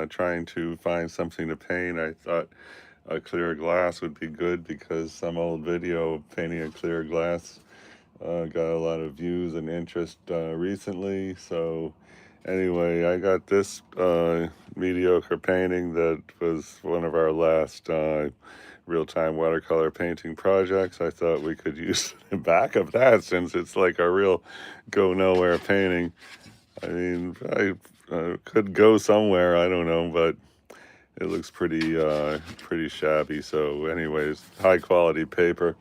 trying to find something to paint. I thought a clear glass would be good because some old video of painting a clear glass got a lot of views and interest recently. So anyway, I got this mediocre painting that was one of our last real-time watercolor painting projects. I thought we could use the back of that since it's like a real go-nowhere painting. I mean, I could go somewhere, I don't know, but it looks pretty shabby. So anyways, high quality paper.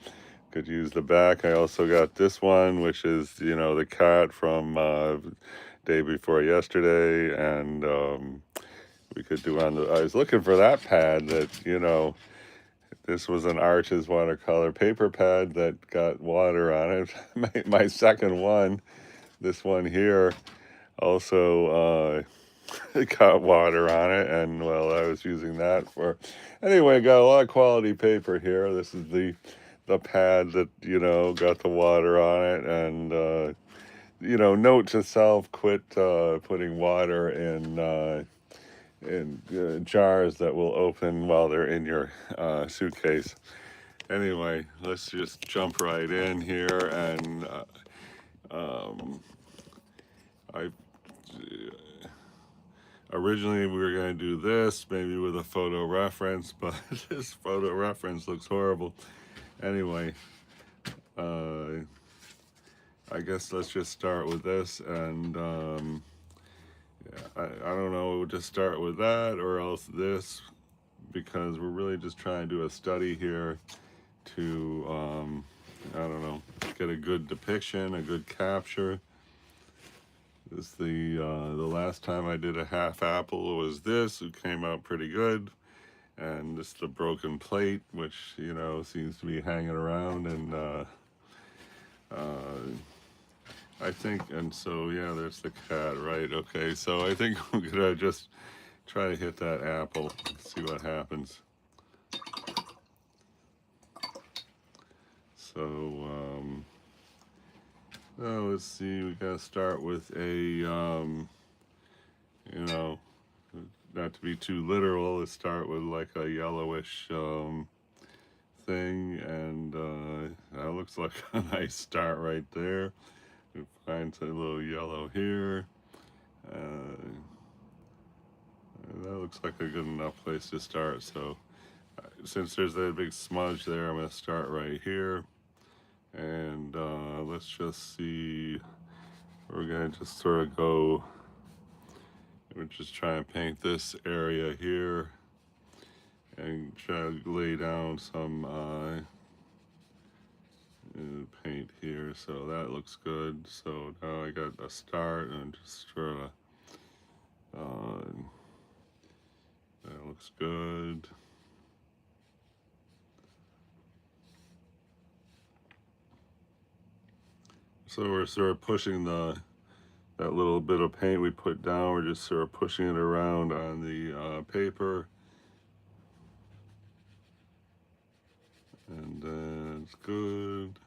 Could use the back. I also got this one, which is, the cat from day before yesterday. And we could do on the, I was looking for that pad that, this was an Arches watercolor paper pad that got water on it. my second one, this one here, also it got water on it, and well, I was using that for anyway. Got a lot of quality paper here. This is the pad that got the water on it, and note to self: quit putting water in jars that will open while they're in your suitcase. Anyway, let's just jump right in here, and I originally we were going to do this maybe with a photo reference, but this photo reference looks horrible. Anyway, I guess let's just start with this, and I don't know, we'll just start with that or else this, because we're really just trying to do a study here to, I don't know, get a good depiction, a good capture. This the last time I did a half apple was this. It came out pretty good. And this the broken plate, which seems to be hanging around, and I think, and so yeah, there's the cat, right? Okay, so I think I'm gonna just try to hit that apple, see what happens. So let's see. We gotta start with a not to be too literal. Let's start with like a yellowish thing, and that looks like a nice start right there. We find a little yellow here. That looks like a good enough place to start. So since there's that big smudge there, I'm going to start right here. And let's just see. We're going to just sort of go. We're just trying to paint this area here and try to lay down some paint here. So that looks good. So now I got a start and just sort of that looks good. So we're sort of pushing that little bit of paint we put down, we're just sort of pushing it around on the paper. And it's good.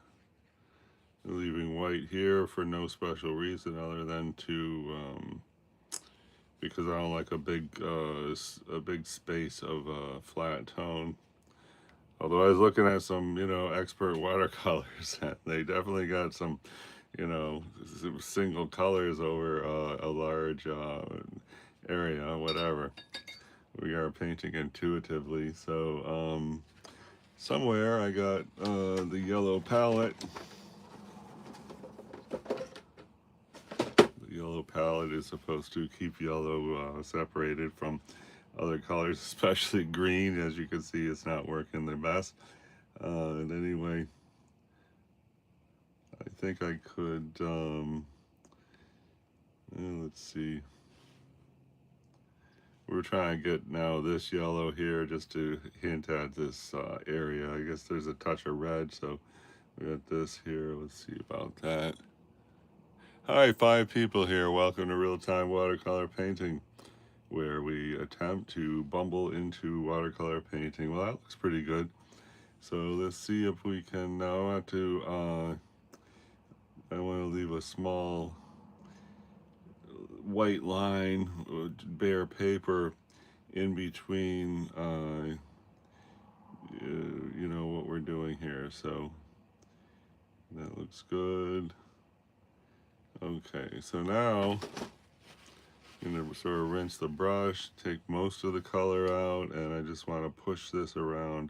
Leaving white here for no special reason other than to because I don't like a big space of flat tone. Although I was looking at some expert watercolors, they definitely got some single colors over a large area, whatever. We are painting intuitively, so somewhere I got the yellow palette. The yellow palette is supposed to keep yellow separated from other colors, especially green. As you can see, it's not working the best. And anyway, I think I could, let's see. We're trying to get now this yellow here just to hint at this area. I guess there's a touch of red, so we got this here. Let's see about that. Hi, 5 people here. Welcome to Real-Time Watercolor Painting, where we attempt to bumble into watercolor painting. Well, that looks pretty good. So let's see if we can, now I want to leave a small white line, bare paper, in between, you know, what we're doing here. So that looks good. Okay, so now I'm going to sort of rinse the brush, take most of the color out, and I just want to push this around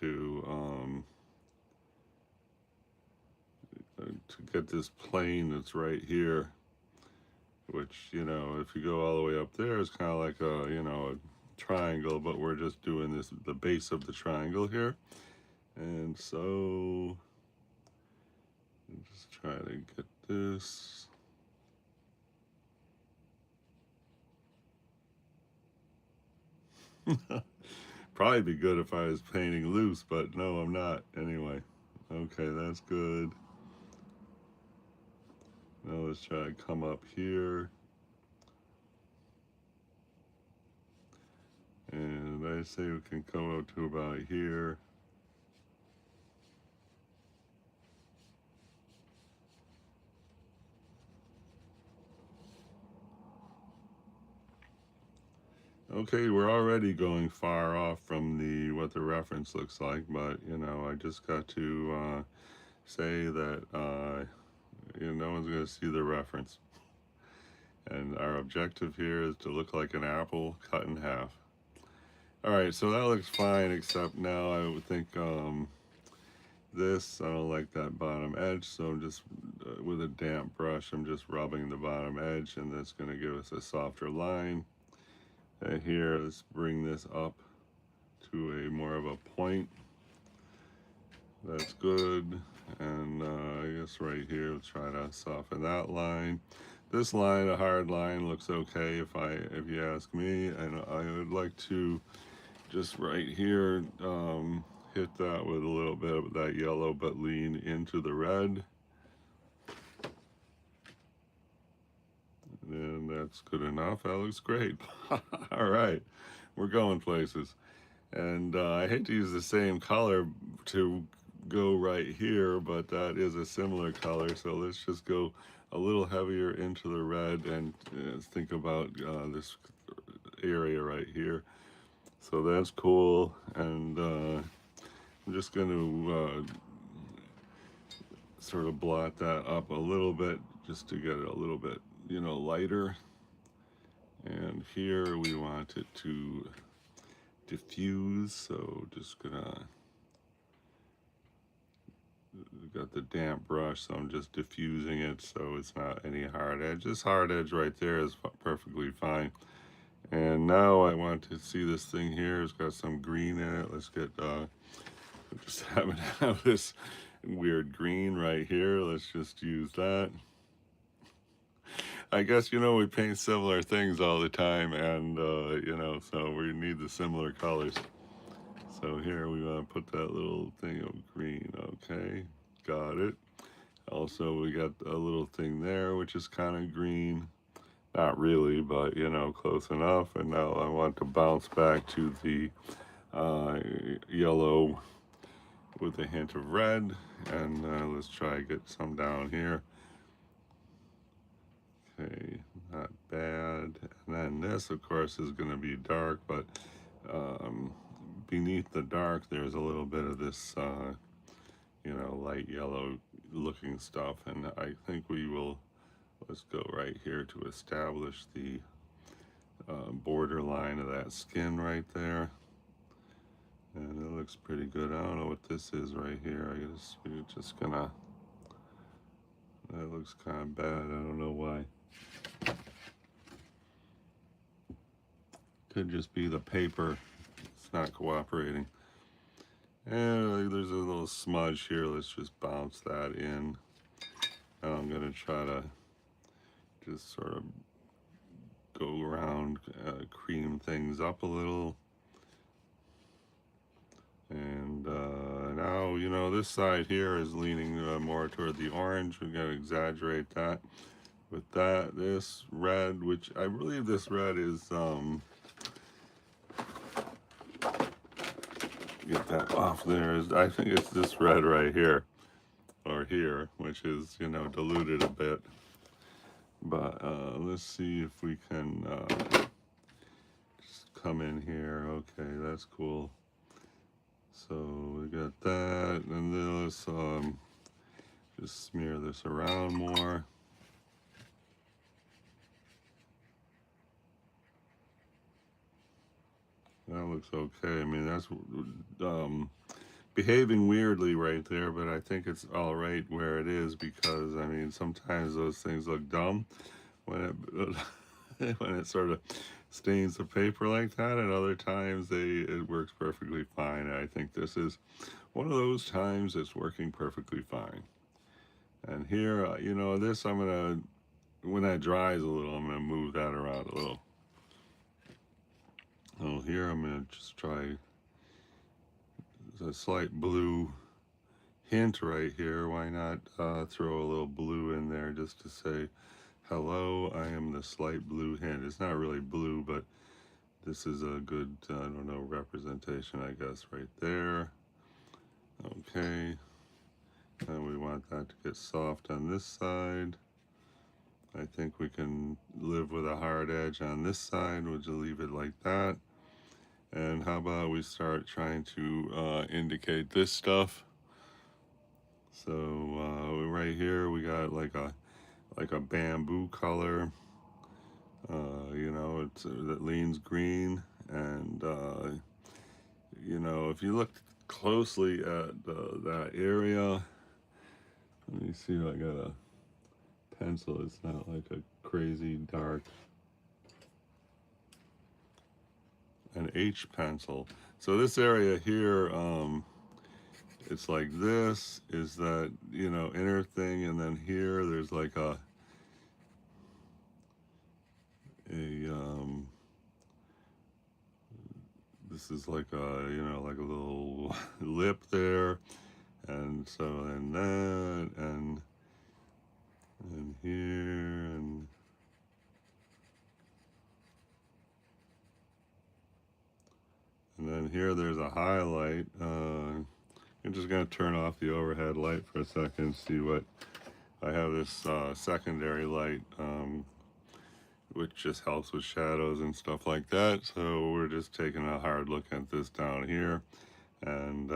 to get this plane that's right here, which, you know, if you go all the way up there, it's kind of like a, you know, a triangle, but we're just doing this, the base of the triangle here. And so just try to get this. Probably be good if I was painting loose, but no, I'm not. Anyway, okay, that's good. Now let's try to come up here. And I say we can come up to about here. Okay, we're already going far off from the what the reference looks like, but you know, I just got to say that you know, no one's going to see the reference. And our objective here is to look like an apple cut in half. All right, so that looks fine, except now I would think this, I don't like that bottom edge, so I'm just, with a damp brush, I'm just rubbing the bottom edge, and that's going to give us a softer line. And here, let's bring this up to a more of a point. That's good. And I guess right here, let's try to soften that line. This line, a hard line, looks okay if you ask me. And I would like to just right here hit that with a little bit of that yellow, but lean into the red. And that's good enough. That looks great. All right, we're going places. And I hate to use the same color to go right here, but that is a similar color. So let's just go a little heavier into the red and think about this area right here. So that's cool. And I'm just going to sort of blot that up a little bit just to get it a little bit, you know, lighter. And here we want it to diffuse, so just gonna, got the damp brush, so I'm just diffusing it so it's not any hard edge. This hard edge right there is perfectly fine. And now I want to see this thing here. It's got some green in it. Let's get, just happen to have this weird green right here. Let's just use that. I guess, you know, we paint similar things all the time, and, you know, so we need the similar colors. So here we want to put that little thing of green. Okay, got it. Also, we got a little thing there, which is kind of green. Not really, but, you know, close enough. And now I want to bounce back to the yellow with a hint of red. And let's try to get some down here. Okay, not bad. And then this, of course, is going to be dark, but beneath the dark, there's a little bit of this, you know, light yellow looking stuff. And I think we will, let's go right here to establish the border line of that skin right there. And it looks pretty good. I don't know what this is right here. I guess we're just gonna, that looks kind of bad. I don't know why. Could just be the paper. It's not cooperating. And there's a little smudge here. Let's just bounce that in. Now I'm going to try to just sort of go around, cream things up a little. And now, you know, this side here is leaning more toward the orange. We're going to exaggerate that with that. This red, which I believe this red is, get that off there. I think it's this red right here, or here, which is, you know, diluted a bit. But let's see if we can just come in here. Okay, that's cool. So we got that, and then let's just smear this around more. That looks okay. I mean, that's behaving weirdly right there, but I think it's all right where it is because, I mean, sometimes those things look dumb when it when it sort of stains the paper like that, and other times it works perfectly fine. I think this is one of those times it's working perfectly fine. And here, you know, this I'm gonna, when that dries a little, I'm gonna move that around a little. Oh, here I'm gonna just try a slight blue hint right here. Why not throw a little blue in there just to say, hello, I am the slight blue hint. It's not really blue, but this is a good, I don't know, representation, I guess, right there. Okay. And we want that to get soft on this side. I think we can live with a hard edge on this side. We'll just leave it like that. And how about we start trying to indicate this stuff. So right here we got like a bamboo color. You know, it's that leans green, and you know, if you look closely at that area, let me see if I got a pencil. It's not like a crazy dark, an H pencil. So this area here, it's like this is that, you know, inner thing, and then here there's like a this is like a, you know, like a little lip there, and so and that and here and then here there's a highlight. I'm just gonna turn off the overhead light for a second, see what I have. This secondary light, which just helps with shadows and stuff like that. So we're just taking a hard look at this down here, and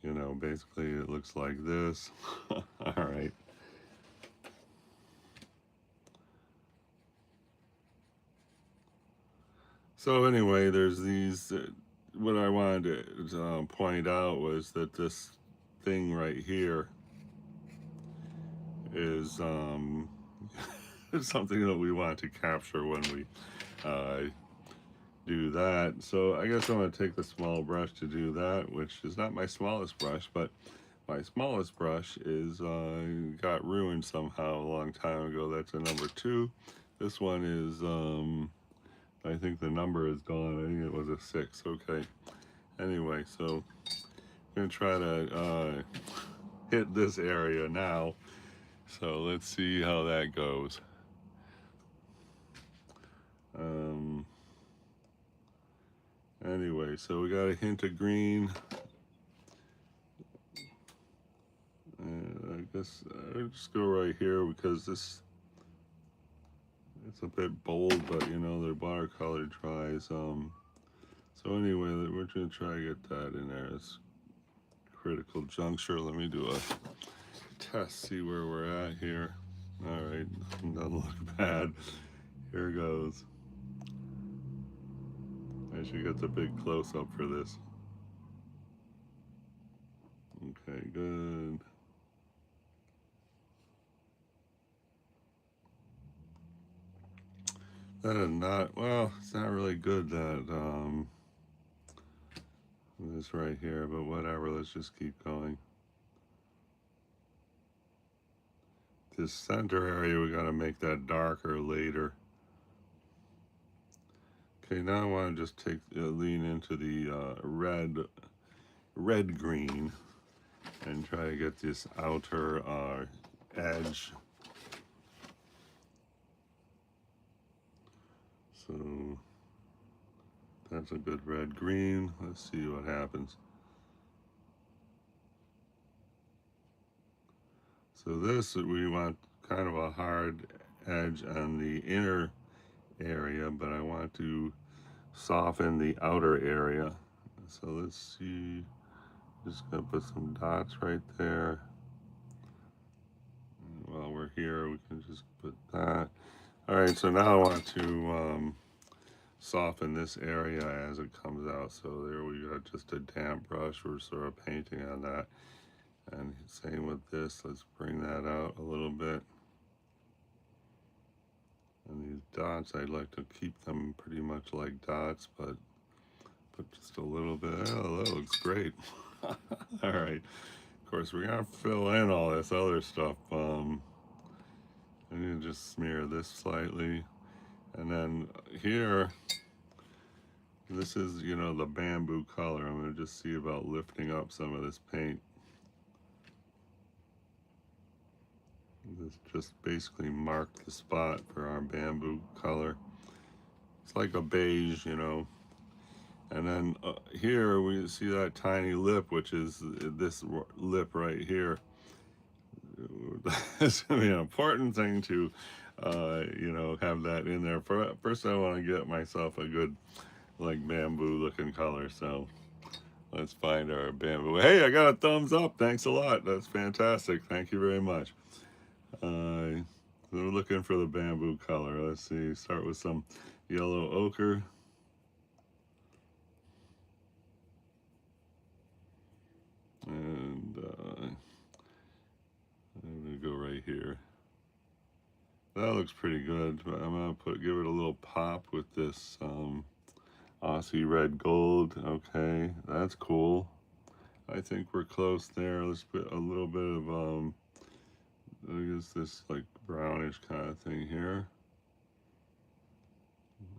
you know, basically it looks like this. All right. So anyway, there's these. What I wanted to point out was that this thing right here is something that we want to capture when we uh, do that. So I guess I'm going to take the small brush to do that, which is not my smallest brush, but my smallest brush is got ruined somehow a long time ago. That's a number 2. This one is, I think the number is gone. I think it was a 6. Okay. Anyway, so I'm going to try to hit this area now. So let's see how that goes. Anyway, so we got a hint of green. I guess I'll just go right here because this, it's a bit bold, but you know, the watercolor dries. So anyway, we're gonna try to get that in there. It's critical juncture. Let me do a test, see where we're at here. All right, doesn't look bad. Here goes. I should get the big close-up for this. Okay, good. That is not, well, it's not really good, that this right here, but whatever, let's just keep going. This center area, we gotta make that darker later. Okay, now I want to just take lean into the red green and try to get this outer edge. So that's a good red green. Let's see what happens. So this, we want kind of a hard edge on the inner area, but I want to soften the outer area. So let's see, just gonna put some dots right there. And while we're here, we can just put that. All right, so now I want to soften this area as it comes out. So there we got just a damp brush. We're sort of painting on that. And same with this. Let's bring that out a little bit. And these dots, I'd like to keep them pretty much like dots, but put just a little bit. Oh, that looks great. All right. Of course, we're going to fill in all this other stuff. I'm going to just smear this slightly. And then here, this is, you know, the bamboo color. I'm going to just see about lifting up some of this paint. This just basically marked the spot for our bamboo color. It's like a beige, you know. And then here we see that tiny lip, which is this lip right here. That's going to be an important thing to, you know, have that in there. First, I want to get myself a good, like, bamboo looking color. So let's find our bamboo. Hey, I got a thumbs up. Thanks a lot. That's fantastic. Thank you very much. So we're looking for the bamboo color. Let's see. Start with some yellow ochre. And I'm going to go right here. That looks pretty good, but I'm going to give it a little pop with this Aussie red gold. Okay, that's cool. I think we're close there. Let's put a little bit of, I guess this like brownish kind of thing here.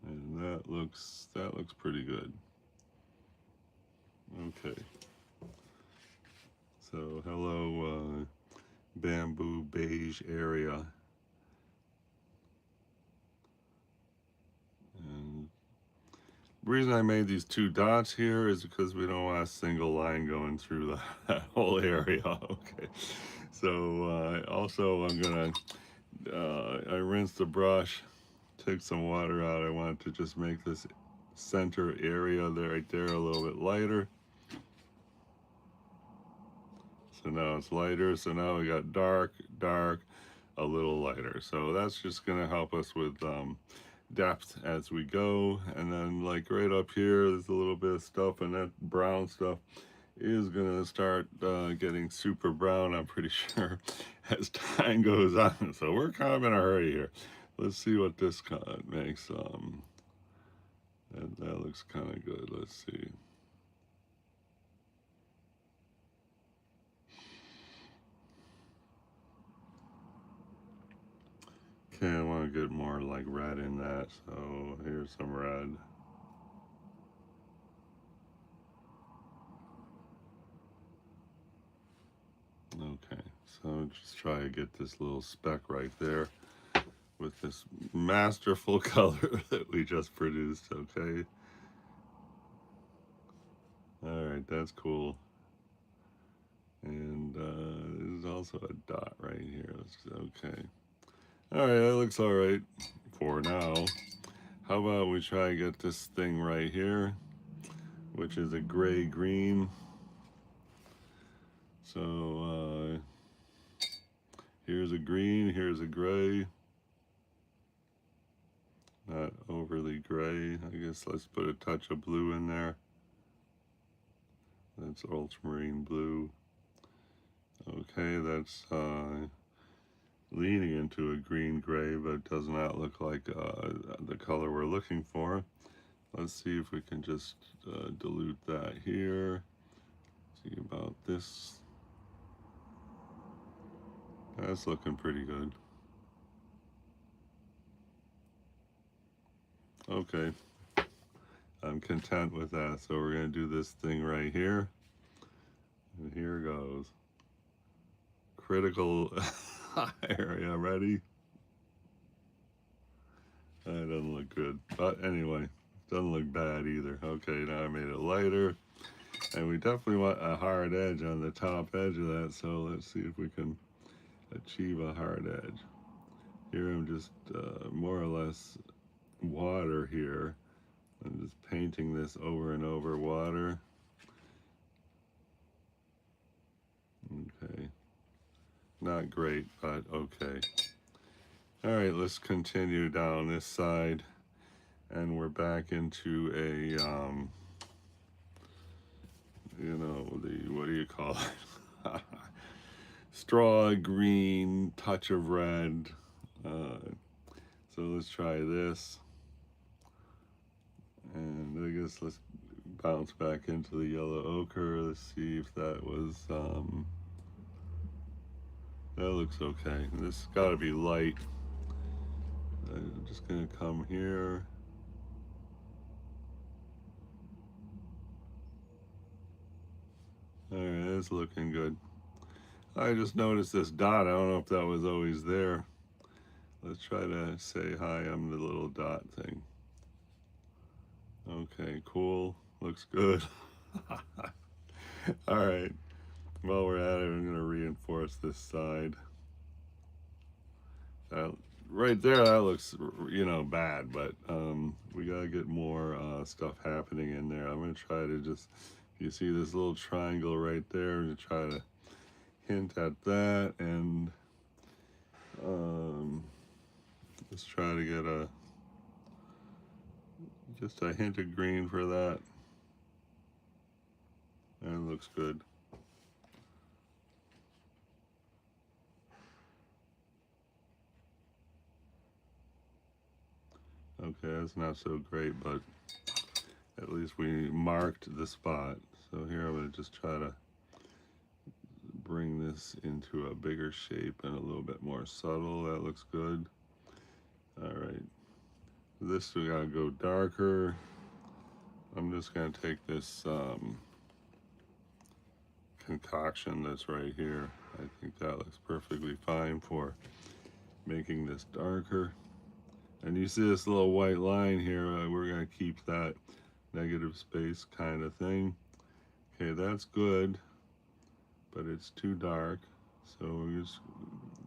And that looks pretty good. Okay. So hello, bamboo beige area. And the reason I made these two dots here is because we don't want a single line going through that whole area. Okay. So also I'm gonna, I rinsed the brush, take some water out. I want to just make this center area there, right there, a little bit lighter. So now it's lighter. So now we got dark, dark, a little lighter. So that's just gonna help us with depth as we go. And then like right up here, there's a little bit of stuff, and that brown stuff is gonna start getting super brown, I'm pretty sure, as time goes on. So we're kind of in a hurry here. Let's see what this kind of makes. That looks kind of good. Let's see. Okay, I want to get more like red in that, so here's some red. Okay, so just try to get this little speck right there with this masterful color that we just produced, okay? All right, that's cool. And there's also a dot right here. Okay. All right, that looks all right for now. How about we try to get this thing right here, which is a gray-green. So here's a green, here's a gray. Not overly gray. I guess let's put a touch of blue in there. That's ultramarine blue. Okay, that's leaning into a green-gray, but it does not look like the color we're looking for. Let's see if we can just dilute that here. See about this. That's looking pretty good. Okay, I'm content with that. So we're gonna do this thing right here. And here goes. Critical area, ready? That doesn't look good. But anyway, doesn't look bad either. Okay, now I made it lighter. And we definitely want a hard edge on the top edge of that. So let's see if we can achieve a hard edge. Here I'm just more or less water here. I'm just painting this over and over water. Okay. Not great, but okay. All right, let's continue down this side. And we're back into a, you know, what do you call it? Straw green, touch of red. So let's try this. And I guess let's bounce back into the yellow ochre. Let's see if that was, that looks okay. This has got to be light. I'm just going to come here. All right, that's looking good. I just noticed this dot. I don't know if that was always there. Let's try to say hi. I'm the little dot thing. Okay, cool. Looks good. All right. While we're at it, I'm going to reinforce this side. Right there, that looks, you know, bad, but we got to get more stuff happening in there. I'm going to try to just, you see this little triangle right there, to try to hint at that, and let's try to get just a hint of green for that. And it looks good. Okay, that's not so great, but at least we marked the spot. So here I'm going to just try to bring this into a bigger shape and a little bit more subtle. That looks good. All right. This we got to go darker. I'm just going to take this concoction that's right here. I think that looks perfectly fine for making this darker. And you see this little white line here, we're going to keep that negative space kind of thing. Okay, that's good, but it's too dark. So we just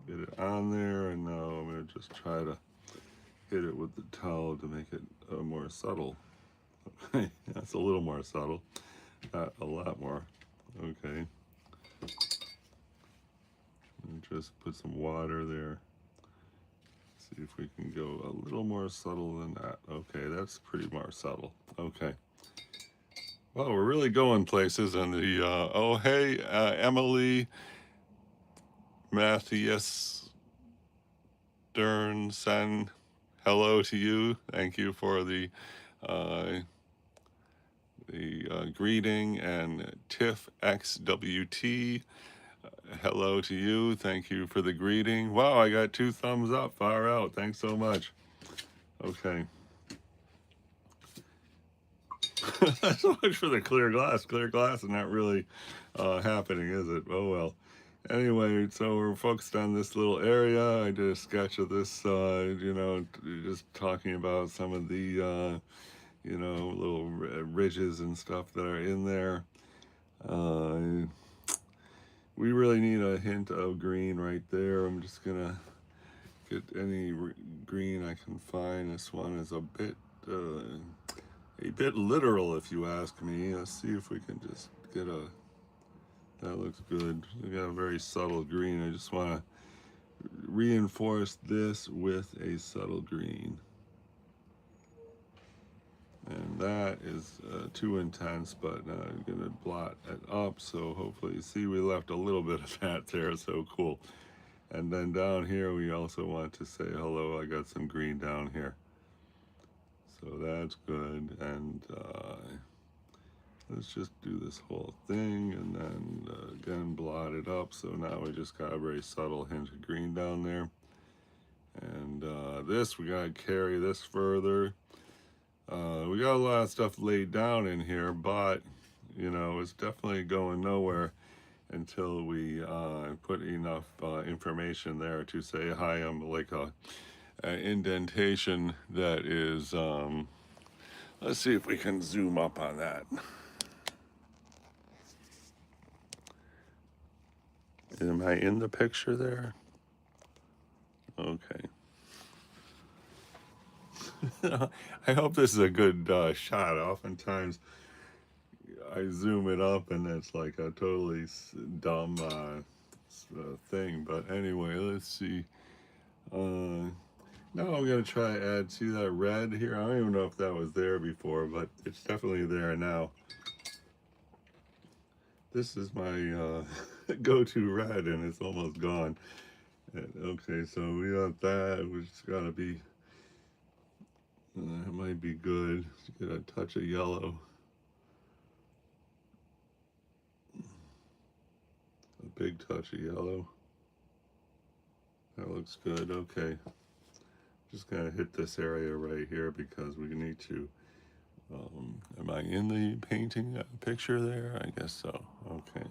get it on there, and now I'm going to just try to hit it with the towel to make it more subtle. Okay, that's a little more subtle, not a lot more. Okay. And just put some water there. See if we can go a little more subtle than that. Okay, that's pretty more subtle. Okay. Well, we're really going places. And the, oh, hey, Emily Matthias Sternsen, hello to you. Thank you for the greeting. And Tiff XWT, hello to you. Thank you for the greeting. Wow, I got 2 thumbs up. Far out. Thanks so much. Okay. So much for the clear glass. Clear glass is not really happening, is it? Oh well. Anyway, so we're focused on this little area. I did a sketch of this, you know, just talking about some of the, you know, little ridges and stuff that are in there. We really need a hint of green right there. I'm just gonna get any green I can find. This one is a bit literal, if you ask me. Let's see if we can just get a, that looks good. We got a very subtle green. I just want to reinforce this with a subtle green. And that is too intense, but I'm going to blot it up. So hopefully, see, we left a little bit of that there. So cool. And then down here, we also want to say hello. I got some green down here. So that's good. And let's just do this whole thing, and then again blot it up. So now we just got a very subtle hint of green down there. And this, we gotta carry this further. We got a lot of stuff laid down in here, but you know, it's definitely going nowhere until we put enough information there to say, hi, I'm like a indentation that is, let's see if we can zoom up on that. Am I in the picture there? Okay. I hope this is a good shot. Oftentimes I zoom it up and it's like a totally dumb thing. But anyway, let's see. Now I'm going to try add, see that red here? I don't even know if that was there before, but it's definitely there now. This is my go-to red and it's almost gone. Okay, so we got that, which has got to be, it might be good. Get a touch of yellow. A big touch of yellow. That looks good. Okay. Just gonna hit this area right here because we need to. Am I in the painting picture there? I guess so. Okay.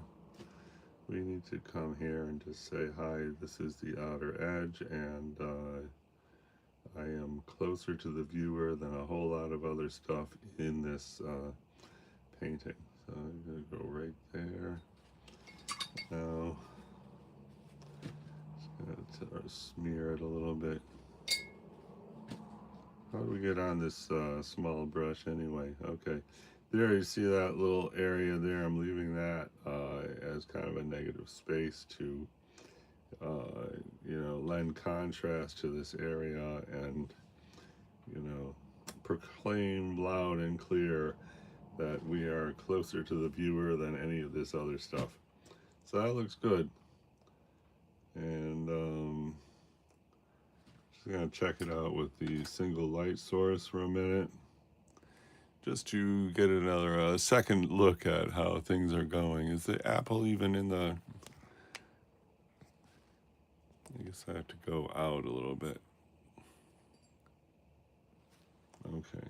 We need to come here and just say, hi, this is the outer edge, and I am closer to the viewer than a whole lot of other stuff in this painting. So I'm going to go right there. Now, just going to smear it a little bit. How do we get on this small brush anyway? Okay, there you see that little area there. I'm leaving that as kind of a negative space to, you know, lend contrast to this area and, you know, proclaim loud and clear that we are closer to the viewer than any of this other stuff. So that looks good. And just gonna check it out with the single light source for a minute, just to get another second look at how things are going. Is the apple even in the... I guess I have to go out a little bit. Okay.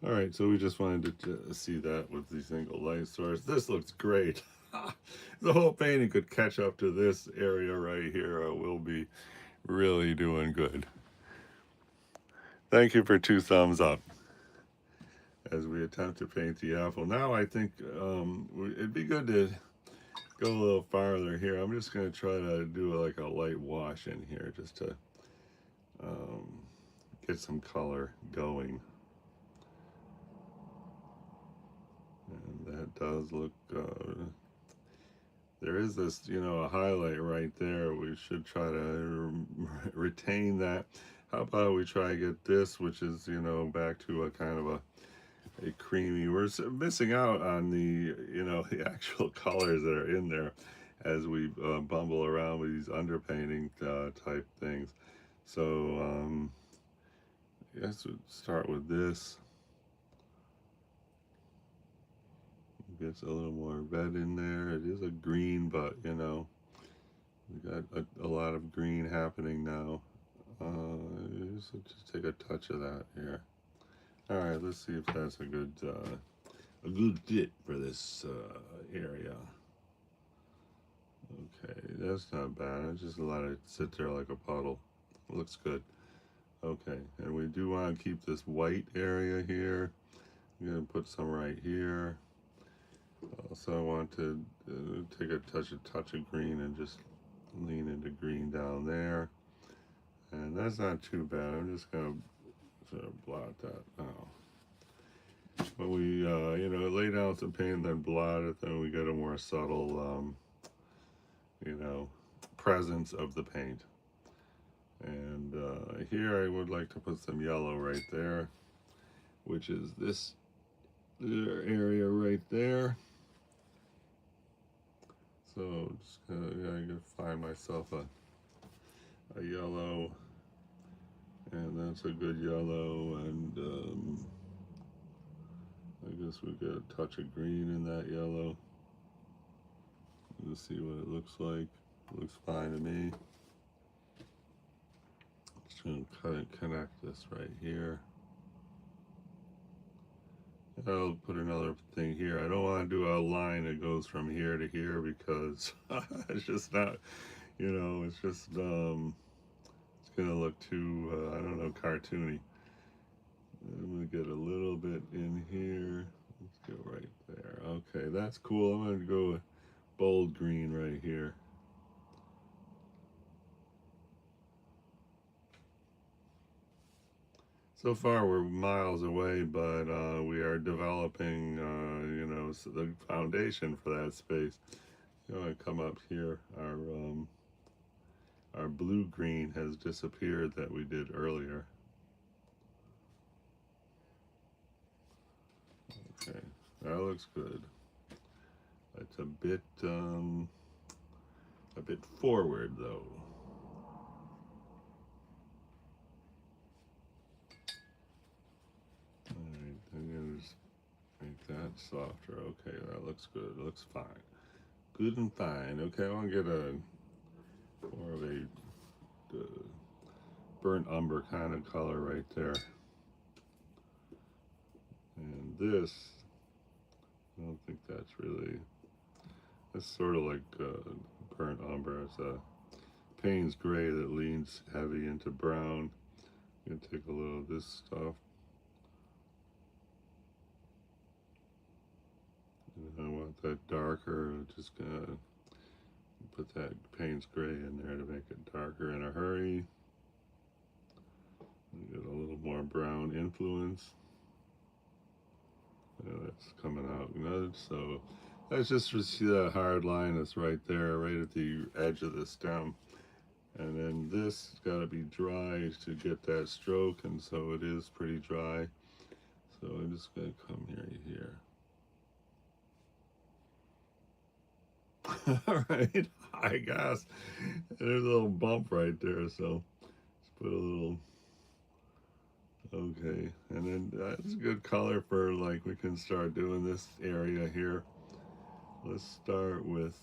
All right, so we just wanted to see that with the single light source. This looks great. The whole painting could catch up to this area right here. We'll be really doing good. Thank you for 2 thumbs up as we attempt to paint the apple. Now I think it'd be good to go a little farther here. I'm just going to try to do like a light wash in here just to get some color going. And that does look there is this, you know, a highlight right there. We should try to retain that. How about we try to get this, which is, you know, back to a kind of a creamy. We're missing out on the, you know, the actual colors that are in there as we bumble around with these underpainting type things. So I guess we'll start with this. Gets a little more red in there. It is a green, but you know, we got a lot of green happening now. Just take a touch of that here. All right, let's see if that's a good fit for this area. Okay, that's not bad. I just let it sit there like a puddle. It looks good. Okay, and we do want to keep this white area here. I'm gonna put some right here. Also, I want to take a touch of green and just lean into green down there. And that's not too bad. I'm just gonna sort of blot that now. When we, you know, lay down some paint and then blot it, then we get a more subtle, you know, presence of the paint. And here I would like to put some yellow right there, which is this area right there. So just gonna find myself a yellow, and that's a good yellow, and I guess we get a touch of green in that yellow. Let's see what it looks like. It looks fine to me. Just gonna connect this right here. I'll put another thing here. I don't want to do a line that goes from here to here because it's just not, you know, it's just, it's going to look too, I don't know, cartoony. I'm going to get a little bit in here. Let's go right there. Okay, that's cool. I'm going to go with bold green right here. So far, we're miles away, but we are developing, you know, the foundation for that space. You know, I come up here, our blue-green has disappeared that we did earlier. Okay, that looks good. It's a bit forward though. All right, I'm gonna just make that softer. Okay, that looks good. It looks fine. Good and fine. Okay, I want to get a more of a burnt umber kind of color right there. And this, I don't think that's really. It's sort of like burnt umber. It's a Payne's gray that leans heavy into brown. I'm gonna take a little of this stuff. And I want that darker. Just gonna put that Payne's gray in there to make it darker in a hurry. Get a little more brown influence. Yeah, that's coming out good. So that's just to see that hard line that's right there, right at the edge of the stem. And then this has got to be dry to get that stroke, and so it is pretty dry. So I'm just going to come here. All right, I guess. There's a little bump right there, so let's put a little. Okay, and then that's a good color for, like, we can start doing this area here. Let's start with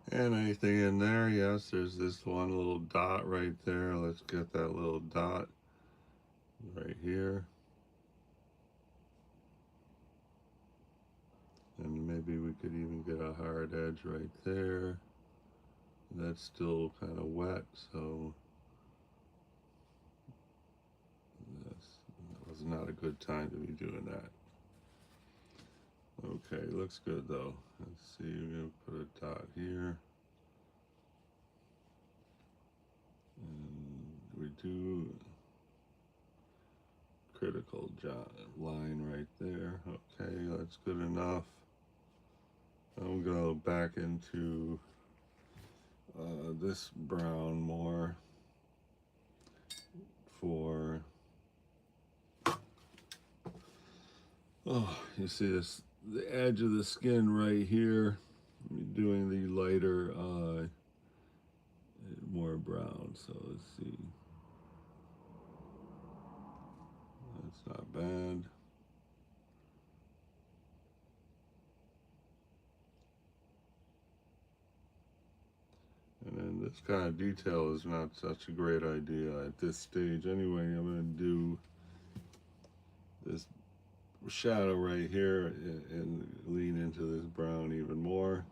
and anything in there. Yes, there's this one little dot right there. Let's get that little dot right here. And maybe we could even get a hard edge right there. That's still kind of wet, so that was not a good time to be doing that. Okay, looks good though. Let's see, we're gonna put a dot here. And we do critical line right there. Okay, that's good enough. I'll go back into this brown more for, oh, you see this, the edge of the skin right here. Doing the lighter, more brown. So let's see. That's not bad. And then this kind of detail is not such a great idea at this stage. Anyway, I'm going to do this shadow right here and lean into this brown even more.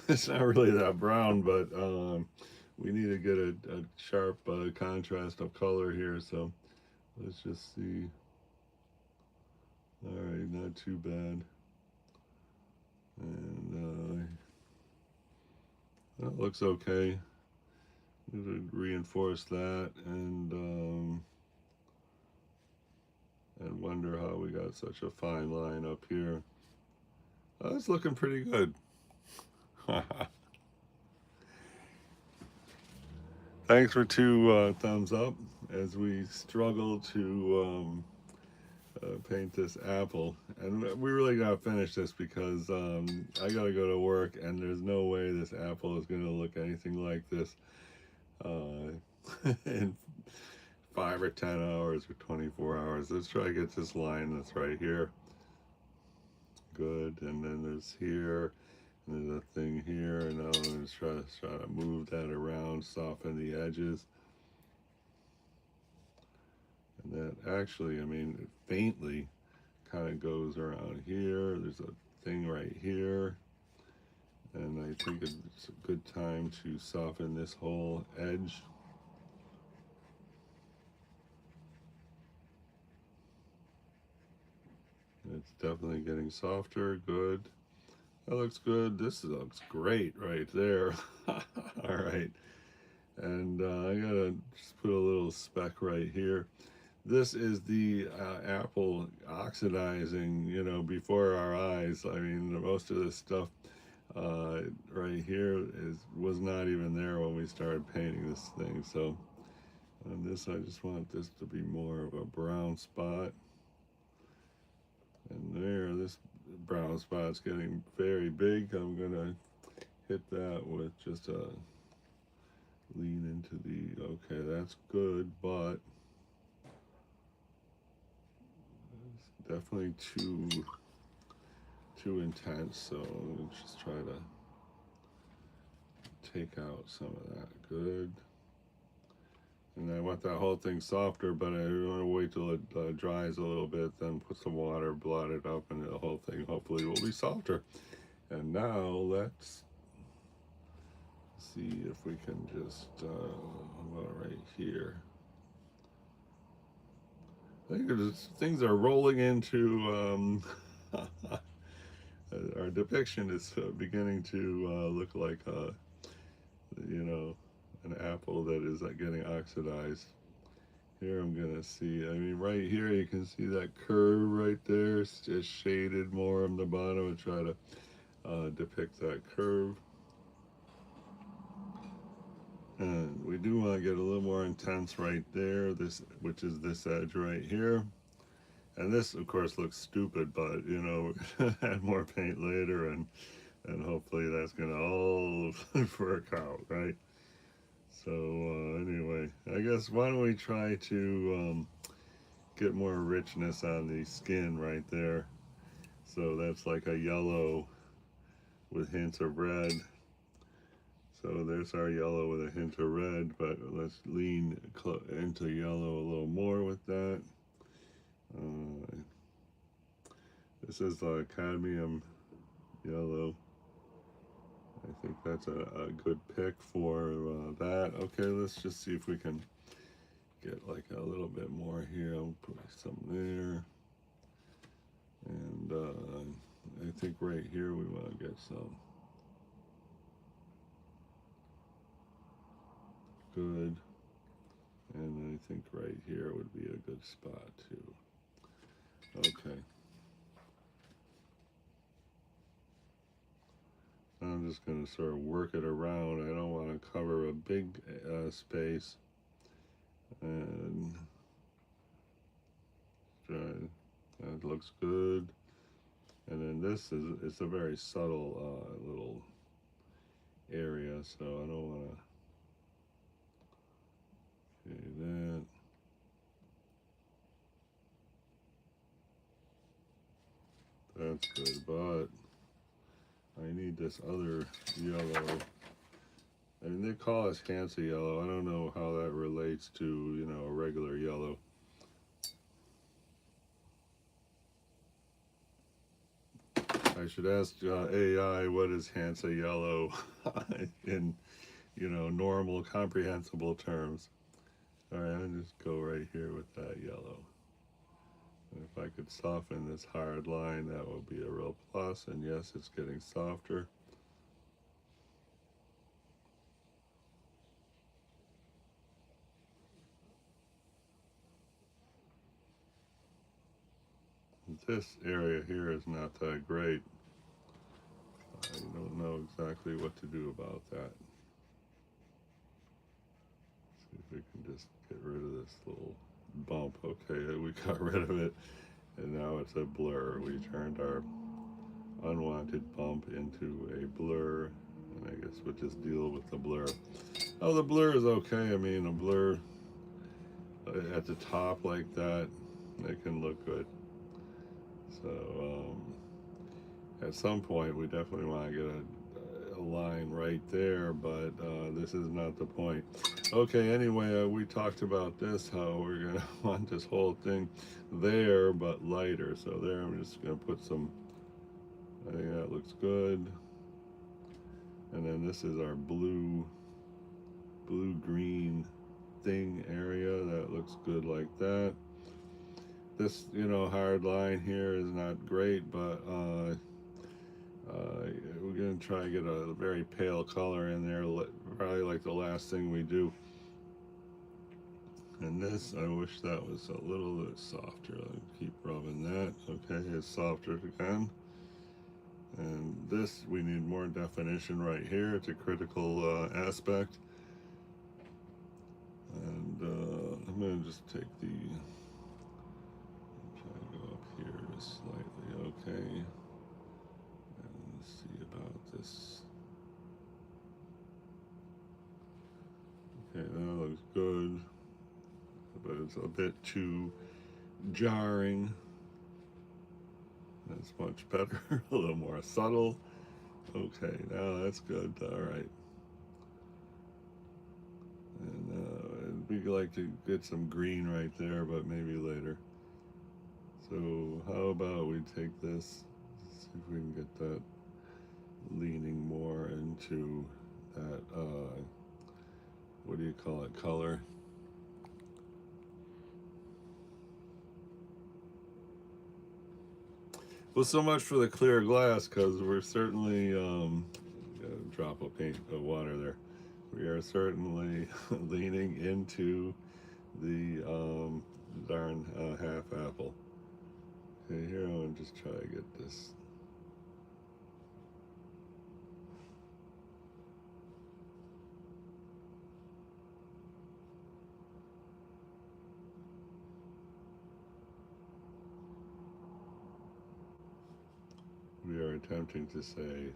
It's not really that brown, but we need to get a sharp contrast of color here. So let's just see. All right, not too bad. And that looks okay. Reinforce that and wonder how we got such a fine line up here. That's looking pretty good. Thanks for 2 thumbs up as we struggle to paint this apple. And we really got to finish this because I got to go to work and there's no way this apple is going to look anything like this in 5 or 10 hours or 24 hours. Let's try to get this line that's right here. Good. And then there's here. And there's a thing here. And now I'm going to try to move that around, soften the edges. And that actually, I mean, faintly kind of goes around here. There's a thing right here. And I think it's a good time to soften this whole edge. it's definitely getting softer. Good. That looks good. This looks great right there. All right. And I gotta just put a little speck right here. This is the apple oxidizing, before our eyes. I mean, most of this stuff right here was not even there when we started painting this thing. So on this, I just want this to be more of a brown spot. And there, this brown spot's getting very big. I'm gonna hit that with just a lean into the, okay, that's good, but it's definitely too intense. So let's just try to take out some of that. Good. And I want that whole thing softer, but I want to wait till it dries a little bit, then put some water, blot it up, and the whole thing hopefully will be softer. And now let's see if we can just, right here. I think things are rolling into, our depiction is beginning to look like, an apple that is getting oxidized. Here I'm gonna see, I mean, right here you can see that curve right there. It's just shaded more on the bottom and try to depict that curve. And we do want to get a little more intense right there, which is this edge right here. And this, of course, looks stupid, but we're gonna add more paint later, and hopefully that's gonna all work out, right? So anyway, I guess why don't we try to get more richness on the skin right there. So that's like a yellow with hints of red. So there's our yellow with a hint of red, but let's lean into yellow a little more with that. This is cadmium yellow. I think that's a good pick for that. Okay, let's just see if we can get like a little bit more here. I'll put some there. And I think right here we want to get some. Good. And I think right here would be a good spot too. Okay. I'm just going to sort of work it around. I don't want to cover a big space. And try. That looks good. And then this it's a very subtle little area, so I don't want to. Okay, that's good, but I need this other yellow. I mean, they call us Hansa yellow. I don't know how that relates to, a regular yellow. I should ask AI what is Hansa yellow in, normal, comprehensible terms. All right, I'll just go right here with that yellow. And if I could soften this hard line, that would be a real plus. And yes, it's getting softer. This area here is not that great. I don't know exactly what to do about that. See if we can just get rid of this little bump. Okay, we got rid of it. And now it's a blur. We turned our unwanted bump into a blur. And I guess we'll just deal with the blur. Oh, the blur is okay. I mean, a blur at the top like that, it can look good. So at some point, we definitely want to get a line right there, but this is not the point. Okay, anyway, we talked about this, how we're going to want this whole thing there, but lighter. So there, I'm just going to put some, I think that looks good. And then this is our blue-green thing area. That looks good like that. This, hard line here is not great, but we're going to try to get a very pale color in there, probably like the last thing we do. And this, I wish that was a little bit softer. I'll keep rubbing that. Okay, it's softer again. And this, we need more definition right here. It's a critical aspect. And I'm going to just take the, try to go up here slightly, okay. And see about this. Okay, that looks good, but it's a bit too jarring. That's much better, a little more subtle. Okay, now that's good, all right. And we'd like to get some green right there, but maybe later. So how about we take this, see if we can get that leaning more into that, what do you call it, color. Well, so much for the clear glass, because we're certainly, got a drop of paint, of water there. We are certainly leaning into the darn half apple. Okay, here I'm going to just try to get this. We are attempting to say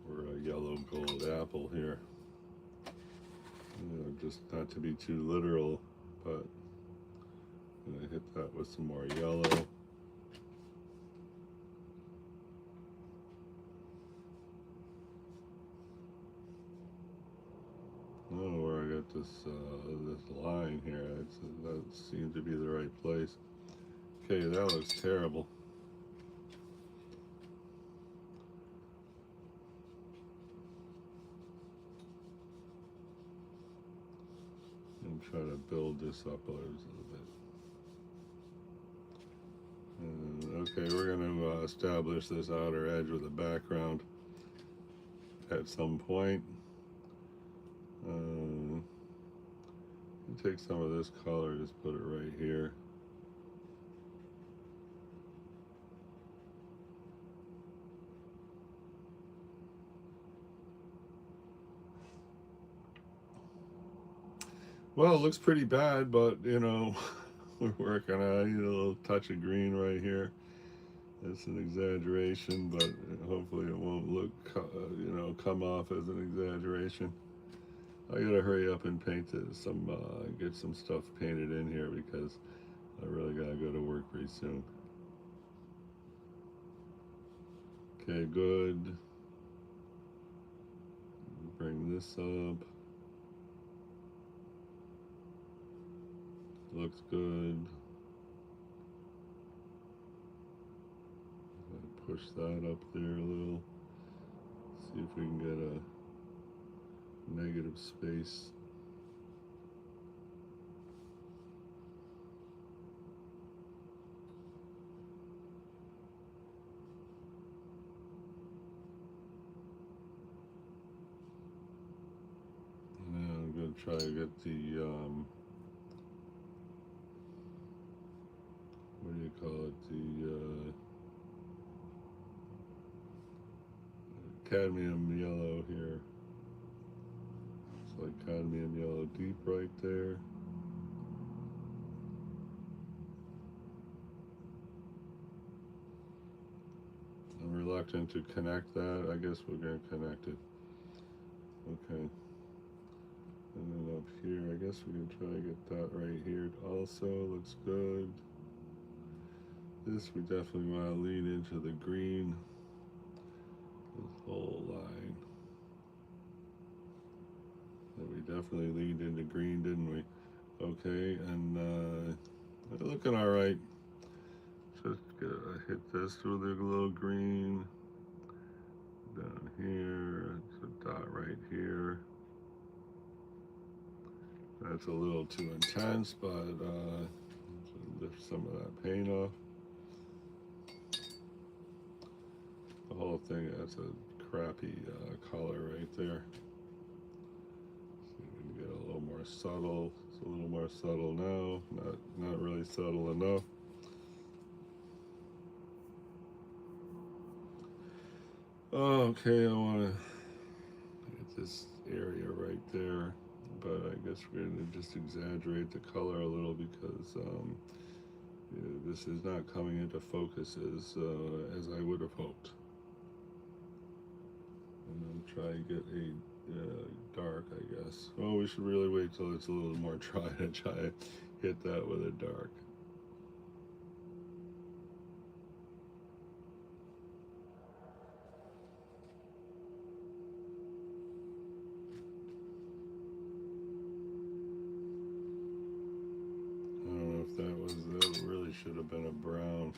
we're a yellow gold apple here. Just not to be too literal, but I'm going to hit that with some more yellow. I don't know where I got this line here. That seems to be the right place. Okay, that looks terrible. I'm trying to build this up a little bit. Okay, we're going to establish this outer edge with a background at some point. Take some of this color, just put it right here. Well, it looks pretty bad, but we're working on it. A little touch of green right here. It's an exaggeration, but hopefully it won't look, come off as an exaggeration. I gotta hurry up and paint get some stuff painted in here because I really gotta go to work pretty soon. Okay, good. Bring this up. Looks good. Push that up there a little. See if we can get a negative space. Now I'm going to try to get the, what do you call it, the cadmium yellow here. It's like cadmium yellow deep right there. I'm reluctant to connect that. I guess we're going to connect it. Okay. And then up here, I guess we can try to get that right here also. Looks good. This we definitely want to lean into the green. This whole line. And we definitely leaned into green, didn't we? Okay, and looking all right. Just hit this with a little green. Down here, it's a dot right here. That's a little too intense, but lift some of that paint off. The whole thing has a crappy color right there. See if we can get a little more subtle. It's a little more subtle now. Not really subtle enough. Okay, I want to get this area right there, but I guess we're going to just exaggerate the color a little because yeah, this is not coming into focus as I would have hoped. And then try and get a dark, I guess. Oh, we should really wait till it's a little more dry to try and hit that with a dark. I don't know if that really should have been a brown.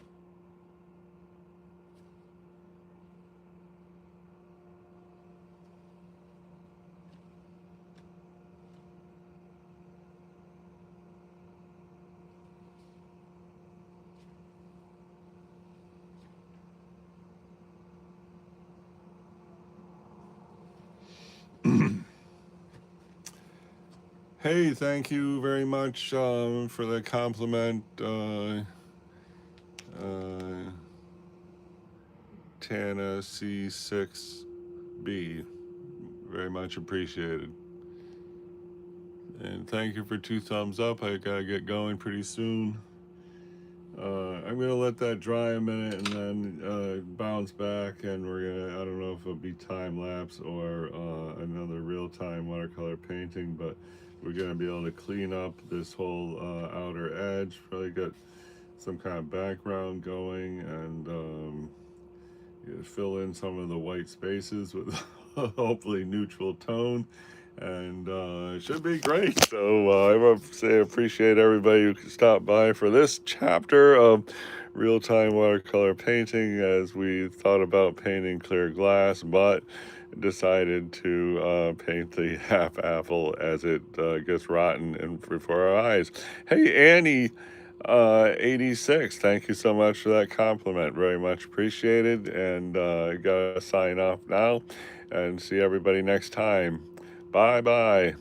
Hey, thank you very much for the compliment, Tana C6B. Very much appreciated. And thank you for 2 thumbs up. I gotta get going pretty soon. I'm gonna let that dry a minute and then bounce back, and we're gonna, I don't know if it'll be time lapse or another real time watercolor painting, but we're gonna be able to clean up this whole outer edge, probably get some kind of background going, and fill in some of the white spaces with hopefully neutral tone, and it should be great. So I want to say I appreciate everybody who stopped by for this chapter of real-time watercolor painting as we thought about painting clear glass, but decided to paint the half apple as it gets rotten before our eyes. Hey, Annie, 86, thank you so much for that compliment. Very much appreciated. And gotta sign off now and see everybody next time. Bye bye.